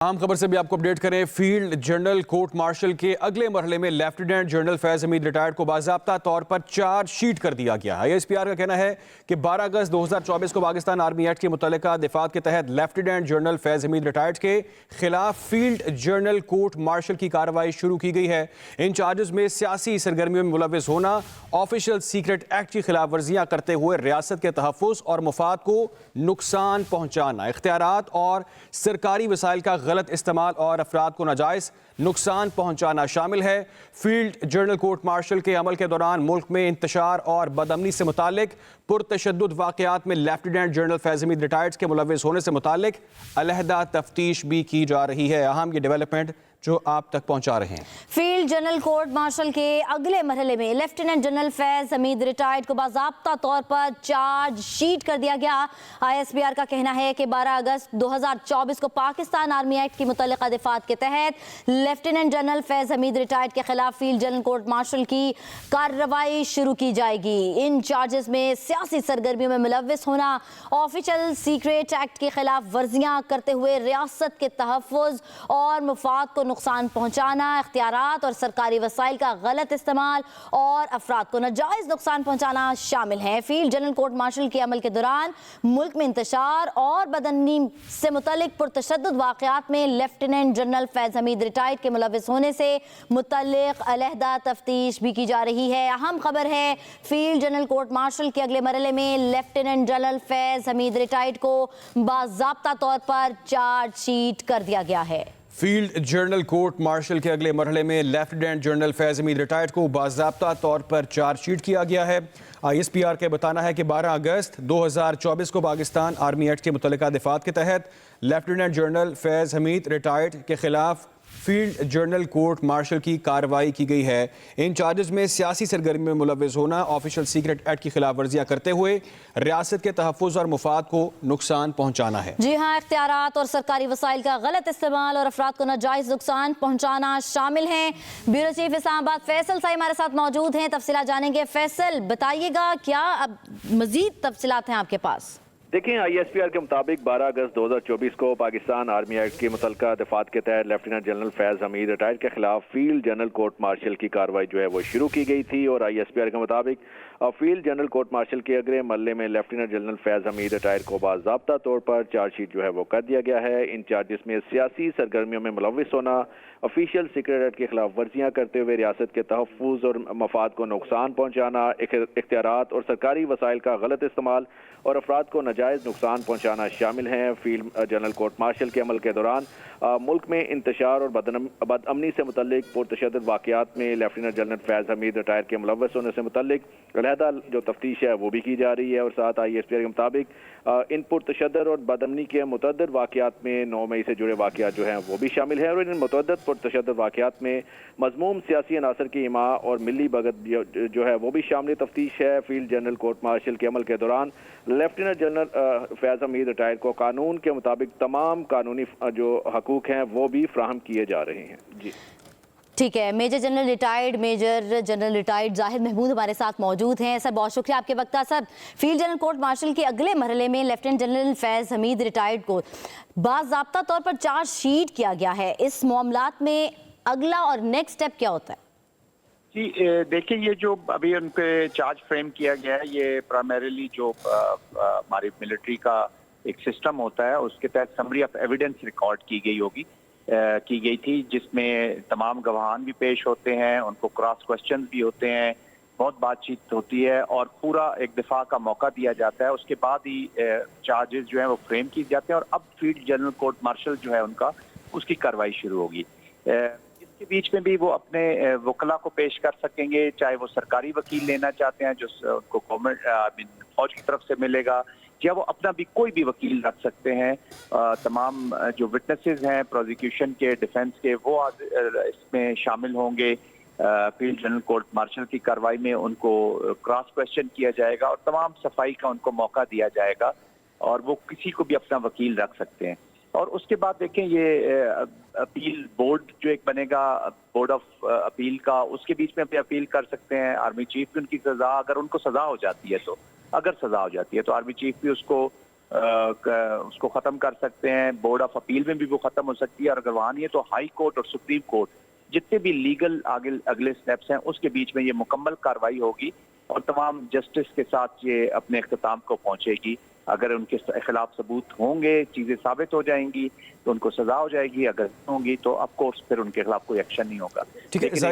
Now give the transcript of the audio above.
आम खबर से भी आपको अपडेट करें। फील्ड जनरल कोर्ट मार्शल के अगले मरहले में lieutenant general Faiz Hameed retired को बाज़ाब्ता तौर पर चार्जशीट कर दिया गया है। ISPR का कहना है कि 12 अगस्त 2024 को पाकिस्तान आर्मी एक्ट के मुतल्लिका दिफात के तहत lieutenant general Faiz Hameed retired के खिलाफ फील्ड जनरल कोर्ट मार्शल की कार्रवाई शुरू की गई है। इन चार्जेस में सियासी सरगर्मियों में मुलव्वस होना, ऑफिशियल सीक्रेट एक्ट की खिलाफ वर्जियां करते हुए रियासत के तहफ़्फ़ुज़ और मुफाद को नुकसान पहुंचाना, इख्तियारात और सरकारी वसाइल का गलत इस्तेमाल और अफराद को नाजायज नुकसान पहुंचाना शामिल है। फील्ड जनरल कोर्ट मार्शल के अमल के दौरान मुल्क में इंतशार और बदअमनी से मुतालिक पुरतशद्दुद वाक़यात में lieutenant general Faiz Hameed retired के मुलव्वस होने से मुतालिक अलहदा तफ्तीश भी की जा रही है। अहम ये डेवलपमेंट जो आप तक पहुंचा रहे हैं। फील्ड जनरल कोर्ट मार्शल के अगले मरहले में lieutenant general Faiz Hameed retired को बाज़ाब्ता तौर पर चार्ज शीट कर दिया गया। ISPR का कहना है कि 12 अगस्त 2024 को पाकिस्तान आर्मी एक्ट की मुतल्लिका दिफात के तहत lieutenant general Faiz Hameed retired के खिलाफ फील्ड जनरल कोर्ट मार्शल की कार्रवाई शुरू की जाएगी। इन चार्जेस में सियासी सरगर्मियों में मुलव्वस होना, ऑफिशियल सीक्रेट एक्ट की खिलाफ वर्जियां करते हुए रियासत के तहफ़्फ़ुज़ और मुफाद को नुकसान पहुंचाना, इख्तियारात और सरकारी वसाइल का गलत इस्तेमाल और अफराद को नाजायज नुकसान पहुंचाना शामिल है। फील्ड जनरल कोर्ट मार्शल के अमल के दौरान मुल्क में इंतशार और बदअमनी से मुतल्लिक पुरतशद्दुद वाक़यात में lieutenant general Faiz Hameed retired के मुलव्वस होने से मुतल्लिक अलहदा तफ्तीश भी की जा रही है। अहम खबर है, फील्ड जनरल कोर्ट मार्शल के अगले मरहले में lieutenant general Faiz Hameed retired को बाज़ाब्ता तौर पर चार्जशीट कर दिया गया है। फील्ड जनरल कोर्ट मार्शल के अगले मरहले में lieutenant general Faiz Hameed retired को बाज़ाब्ता तौर पर चार्जशीट किया गया है। ISPR का बताना है कि 12 अगस्त 2024 को पाकिस्तान आर्मी एक्ट के मुतल्लिका दिफात के तहत lieutenant general Faiz Hameed retired के खिलाफ फील्ड जनरल कोर्ट मार्शल की कार्रवाई की गई है। इन चार्जेस में सियासी सरगर्मी में मुलव्वस होना, ऑफिशियल सीक्रेट एक्ट की खिलाफ वर्जियां करते हुए रियासत के तहफ़्फ़ुज़ और मुफाद को नुकसान पहुंचाना है। जी हाँ, इख्तियारात और सरकारी वसाइल का गलत इस्तेमाल और अफराद को नाजायज नुकसान पहुंचाना शामिल हैं। ब्यूरो चीफ इस्लामाबाद फैसल साई हमारे साथ मौजूद हैं, तफसीलात जानेंगे। फैसल, बताइएगा क्या अब मजीद तफसीलात हैं आपके पास? देखिए, ISPR के मुताबिक 12 अगस्त 2024 को पाकिस्तान आर्मी एक्ट की मुतल्लिका दिफात के तहत lieutenant general Faiz Hameed retired के खिलाफ फील्ड जनरल कोर्ट मार्शल की कार्रवाई जो है वो शुरू की गई थी। और ISPR के मुताबिक फील्ड जनरल कोर्ट मार्शल के अगले मरहले में lieutenant general Faiz Hameed retired को बाज़ाब्ता तौर पर चार्जशीट जो है वो कर दिया गया है। इन चार्जेस में सियासी सरगर्मियों में मुलव्वस होना, ऑफिशियल सीक्रेट एक्ट की खिलाफ वर्जियां करते हुए रियासत के तहफ़्फ़ुज़ और मफाद को नुकसान पहुंचाना, इख्तियारात और सरकारी वसाइल का गलत इस्तेमाल और अफराद को नाजायज नुकसान पहुंचाना शामिल हैं। फील्ड जनरल कोर्ट मार्शल के अमल के दौरान मुल्क में इंतशार और बदअमनी से मुतल्लिक पुरतशद्दुद वाक़यात में lieutenant general Faiz Hameed retired के मुलव्वस होने से मुतल्लिक अलहदा जो तफ्तीश है वो भी की जा रही है। और साथ ISPR के मुताबिक इन पुरतशद्दुद और बदअमनी के मुतअद्दिद वाक़यात में 9 मई से जुड़े वाक़यात जो हैं वो भी शामिल है। और इन मुतअद्दिद पुरतशद्दुद वाक़यात में मज़मूम सियासी अनासर की हिमा और मिली भगत जो है वो भी शामिल तफ्तीश है। फील्ड जनरल कोर्ट मार्शल के अमल के दौरान lieutenant general Faiz Hameed retired को कानून के मुताबिक तमाम कानूनी जो हकूक हैं वो भी फ्राहम किए जा रहे हैं। जी ठीक है, major general retired Zahid Mahmood हमारे साथ मौजूद हैं। सर, बहुत शुक्रिया आपके वक्त का। Sir, field general court martial के अगले मरहले में lieutenant general Faiz Hameed retired को बाज़ाब्ता तौर पर चार्जशीट किया गया है। इस मामलात में अगला और नेक्स्ट स्टेप क्या होता है? जी देखिए, ये जो अभी उन पे चार्ज फ्रेम किया गया है, ये प्राइमरीली जो हमारी मिलिट्री का एक सिस्टम होता है उसके तहत समरी ऑफ एविडेंस रिकॉर्ड की गई थी, जिसमें तमाम गवाहान भी पेश होते हैं, उनको क्रॉस क्वेश्चन भी होते हैं, बहुत बातचीत होती है और पूरा एक दिफा का मौका दिया जाता है। उसके बाद ही चार्जेस जो हैं वो फ्रेम किए जाते हैं और अब फील्ड जनरल कोर्ट मार्शल जो है उनका उसकी कार्रवाई शुरू होगी। इसके बीच में भी वो अपने वकला को पेश कर सकेंगे, चाहे वो सरकारी वकील लेना चाहते हैं जो उनको गवर्नमेंट फौज की तरफ से मिलेगा, या वो अपना भी कोई भी वकील रख सकते हैं। तमाम जो विटनेसेस हैं प्रोसिक्यूशन के, डिफेंस के, वो इसमें शामिल होंगे। फील्ड जनरल कोर्ट मार्शल की कार्रवाई में उनको क्रॉस क्वेश्चन किया जाएगा और तमाम सफाई का उनको मौका दिया जाएगा और वो किसी को भी अपना वकील रख सकते हैं। और उसके बाद देखें, ये अपील बोर्ड जो एक बनेगा, बोर्ड ऑफ अपील का, उसके बीच में भी अपील कर सकते हैं। आर्मी चीफ की उनकी सजा, अगर उनको सजा हो जाती है तो, अगर सजा हो जाती है तो आर्मी चीफ भी उसको उसको खत्म कर सकते हैं, बोर्ड ऑफ अपील में भी वो खत्म हो सकती है, और अगर वहां नहीं है तो हाई कोर्ट और सुप्रीम कोर्ट, जितने भी लीगल आगे अगले स्टेप्स हैं उसके बीच में ये मुकम्मल कार्रवाई होगी और तमाम जस्टिस के साथ ये अपने इख्तिताम को पहुंचेगी। अगर उनके खिलाफ सबूत होंगे, चीजें साबित हो जाएंगी तो उनको सजा हो जाएगी, अगर नहीं होंगी तो ऑफ कोर्स फिर उनके खिलाफ कोई एक्शन नहीं होगा। ठीक है। लेकिन